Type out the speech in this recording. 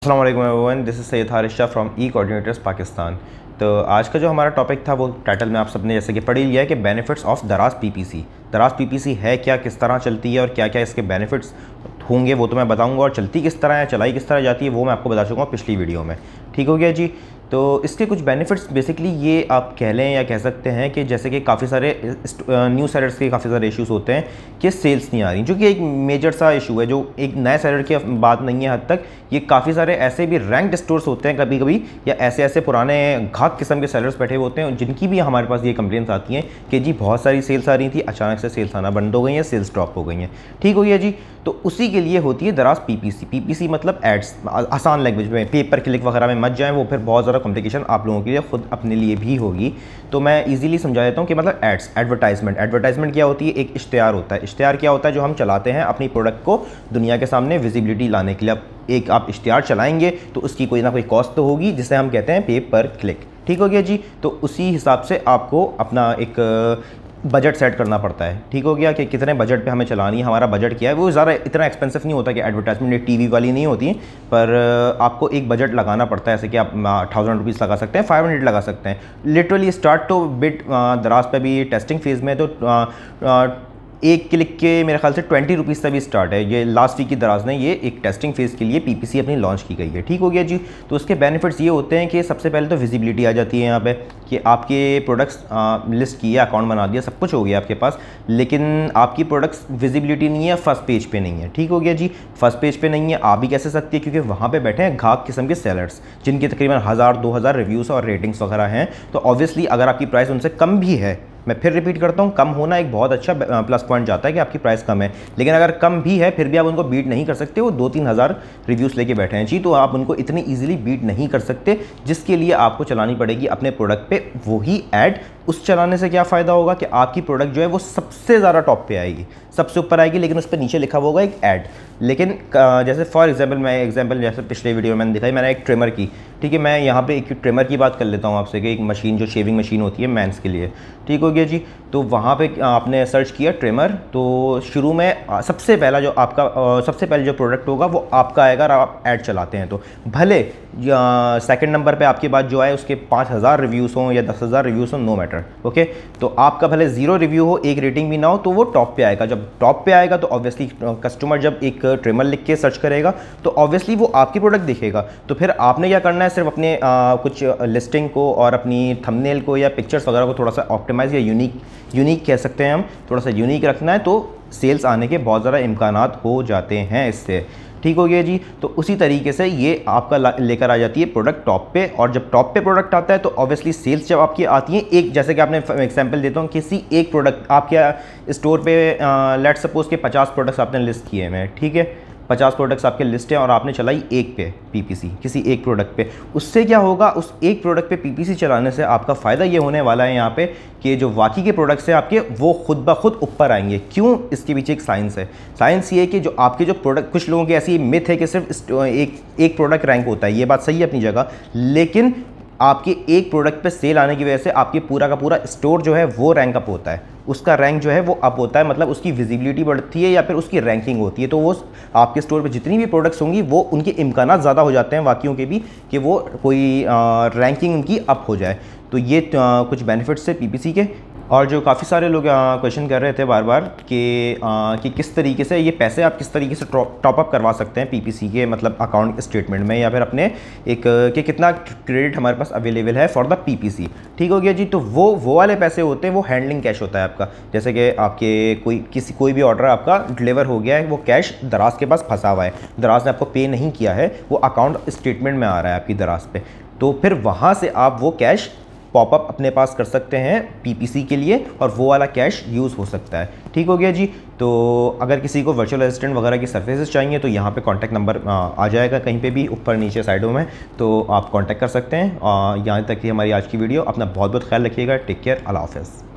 अस्सलाम वालेकुम everyone, this is Syed Haris Shah from E coordinators Pakistan. तो आज का जो हमारा टॉपिक था वो टाइटल में आप सबने जैसे कि पढ़ ही लिया है कि बेनिफिट्स ऑफ दराज पीपीसी। दराज पीपीसी है क्या, किस तरह चलती है और क्या क्या इसके बेनिफिट्स होंगे वो तो मैं बताऊंगा, और चलती किस तरह है, चलाई किस तरह जाती है वो मैं आपको बता चुका हूँ पिछली वीडियो में। ठीक हो गया जी। तो इसके कुछ बेनिफिट्स बेसिकली ये आप कह लें या कह सकते हैं कि जैसे कि काफ़ी सारे न्यू सेलर्स के काफ़ी सारे इश्यूज़ होते हैं कि सेल्स नहीं आ रही, जो कि एक मेजर सा इशू है, जो एक नए सेलर की बात नहीं है हद तक। ये काफ़ी सारे ऐसे भी रैंक्ड स्टोर्स होते हैं कभी कभी, या ऐसे ऐसे पुराने घाक किस्म के सेलर्स बैठे हुए होते हैं जिनकी भी हमारे पास ये कंप्लेंट्स आती हैं कि जी बहुत सारी सेल्स आ रही थी, अचानक से सेल्स आना बंद हो गई हैं, सेल्स ड्रॉप हो गई हैं। ठीक हो गया जी। तो उसी के लिए होती है दराज पीपीसी। पीपीसी मतलब एड्स, आसान लैंग्वेज में, पेपर क्लिक वगैरह में मत जाएं, वो फिर बहुत ज़्यादा कॉम्प्लिकेशन आप लोगों के लिए खुद अपने लिए भी होगी। तो मैं इजीली समझा देता हूँ कि मतलब एड्स, एडवर्टाइजमेंट। एडवर्टाइजमेंट क्या होती है? एक इश्तिहार होता है। इश्तिहार क्या होता है? जो हम चलाते हैं अपनी प्रोडक्ट को दुनिया के सामने विजिबिलिटी लाने के लिए। एक आप इश्तिहार चलाएंगे तो उसकी कोई ना कोई कॉस्ट तो होगी, जिसे हम कहते हैं पे पर क्लिक। ठीक हो गया जी। तो उसी हिसाब से आपको अपना एक बजट सेट करना पड़ता है। ठीक हो गया कि कितने बजट पे हमें चलानी है, हमारा बजट क्या है। वो ज़्यादा इतना एक्सपेंसिव नहीं होता कि एडवर्टाइजमेंट टीवी वाली नहीं होती, पर आपको एक बजट लगाना पड़ता है। जैसे कि आप 1000 रुपीज़ लगा सकते हैं, 500 लगा सकते हैं। लिटरली स्टार्ट तो बिट दराज पे भी टेस्टिंग फेज़ में, तो एक क्लिक के मेरे ख्याल से 20 रुपीज़ से भी स्टार्ट है। ये लास्ट वीक की दराज ने ये एक टेस्टिंग फेज़ के लिए पीपीसी अपनी लॉन्च की गई है। ठीक हो गया जी। तो उसके बेनिफिट्स ये होते हैं कि सबसे पहले तो विजिबिलिटी आ जाती है यहाँ पे, कि आपके प्रोडक्ट्स लिस्ट किए, अकाउंट बना दिया, सब कुछ हो गया आपके पास, लेकिन आपकी प्रोडक्ट्स विजिबिलिटी नहीं है, फर्स्ट पेज पे नहीं है। ठीक हो गया जी। फर्स्ट पेज पे नहीं है, आ भी कैसे सकती है, क्योंकि वहाँ पे बैठे हैं घाक किस्म के सेलर्स जिनके तकरीबन 1000-2000 रिव्यूज़ और रेटिंग्स वगैरह हैं। तो ऑब्वियसली अगर आपकी प्राइस उनसे कम भी है, मैं फिर रिपीट करता हूँ, कम होना एक बहुत अच्छा प्लस पॉइंट जाता है कि आपकी प्राइस कम है, लेकिन अगर कम भी है फिर भी आप उनको बीट नहीं कर सकते। वो 2-3 हज़ार रिव्यूज़ लेके बैठे हैं जी, तो आप उनको इतनी इजीली बीट नहीं कर सकते, जिसके लिए आपको चलानी पड़ेगी अपने प्रोडक्ट पे वही ऐड। उस चलाने से क्या फ़ायदा होगा कि आपकी प्रोडक्ट जो है वो सबसे ज़्यादा टॉप पे आएगी, सबसे ऊपर आएगी, लेकिन उस पर नीचे लिखा होगा एक ऐड। लेकिन जैसे फॉर एग्जांपल, मैं एग्जांपल जैसे पिछले वीडियो में मैंने दिखाई, मैंने एक ट्रिमर की, ठीक है, मैं यहाँ पे एक ट्रिमर की बात कर लेता हूँ आपसे कि एक मशीन जो शेविंग मशीन होती है मेंस के लिए। ठीक हो गया जी। तो वहाँ पे आपने सर्च किया ट्रिमर, तो शुरू में सबसे पहला जो आपका सबसे पहले जो प्रोडक्ट होगा वो आपका आएगा, और आप ऐड चलाते हैं तो भले सेकंड नंबर पे आपके बाद जो आए उसके 5000 रिव्यूज़ हों या 10,000 रिव्यूज़ हों, नो मैटर, ओके। तो आपका भले 0 रिव्यू हो, एक रेटिंग भी ना हो, तो वो टॉप पे आएगा। जब टॉप पे आएगा तो ऑब्वियसली कस्टमर जब एक ट्रिमर लिख के सर्च करेगा तो ऑब्वियसली वो आपकी प्रोडक्ट देखेगा। तो फिर आपने क्या करना है, सिर्फ अपने कुछ लिस्टिंग को और अपनी थंबनेल को या पिक्चर्स वगैरह को थोड़ा सा ऑप्टिमाइज़ या यूनिक कह सकते हैं हम, थोड़ा सा यूनिक रखना है, तो सेल्स आने के बहुत ज़्यादा इम्कानात हो जाते हैं इससे। ठीक हो गया जी। तो उसी तरीके से ये आपका लेकर आ जाती है प्रोडक्ट टॉप पे, और जब टॉप पे प्रोडक्ट आता है तो ऑब्वियसली सेल्स जब आपकी आती है, एक जैसे कि आपने एग्जांपल देता हूँ, किसी एक प्रोडक्ट आपके स्टोर पे लेट सपोज के 50 प्रोडक्ट्स आपने लिस्ट किए हैं, ठीक है, 50 प्रोडक्ट्स आपके लिस्ट हैं और आपने चलाई एक पे पीपीसी, किसी एक प्रोडक्ट पे। उससे क्या होगा, उस एक प्रोडक्ट पे पीपीसी चलाने से आपका फ़ायदा ये होने वाला है यहाँ पे कि जो बाकी के प्रोडक्ट्स हैं आपके, वो खुद ब खुद ऊपर आएंगे। क्यों? इसके पीछे एक साइंस है। साइंस ये है कि जो आपके जो प्रोडक्ट, कुछ लोगों की ऐसी मिथ है कि सिर्फ एक प्रोडक्ट रैंक होता है, ये बात सही है अपनी जगह, लेकिन आपके एक प्रोडक्ट पे सेल आने की वजह से आपकी पूरा का पूरा स्टोर जो है वो रैंक अप होता है, उसका रैंक जो है वो अप होता है, मतलब उसकी विजिबिलिटी बढ़ती है या फिर उसकी रैंकिंग होती है। तो वो आपके स्टोर पे जितनी भी प्रोडक्ट्स होंगी वो उनके इम्कानात ज़्यादा हो जाते हैं बाकियों के भी, कि वो कोई रैंकिंग उनकी अप हो जाए। तो ये कुछ बेनिफिट्स है पीपीसी के। और जो काफ़ी सारे लोग क्वेश्चन कर रहे थे बार बार कि किस तरीके से ये पैसे आप किस तरीके से टॉप अप करवा सकते हैं पीपीसी के, मतलब अकाउंट स्टेटमेंट में, या फिर अपने एक कि कितना क्रेडिट हमारे पास अवेलेबल है फॉर द पीपीसी। ठीक हो गया जी। तो वो वाले पैसे होते हैं, वो हैंडलिंग कैश होता है आपका। जैसे कि आपके कोई भी ऑर्डर आपका डिलीवर हो गया है, वो कैश दराज के पास फंसा हुआ है, दराज ने आपको पे नहीं किया है, वो अकाउंट स्टेटमेंट में आ रहा है आपकी दराज पे, तो फिर वहाँ से आप वो कैश पॉपअप अपने पास कर सकते हैं पीपीसी के लिए, और वो वाला कैश यूज़ हो सकता है। ठीक हो गया जी। तो अगर किसी को वर्चुअल असिस्टेंट वगैरह की सर्विसेज चाहिए तो यहाँ पे कांटेक्ट नंबर आ जाएगा कहीं पे भी ऊपर नीचे साइडों में, तो आप कांटेक्ट कर सकते हैं। यहाँ तक कि हमारी आज की वीडियो। अपना बहुत बहुत ख्याल रखिएगा। Take care. अल्लाह हाफ़िज़।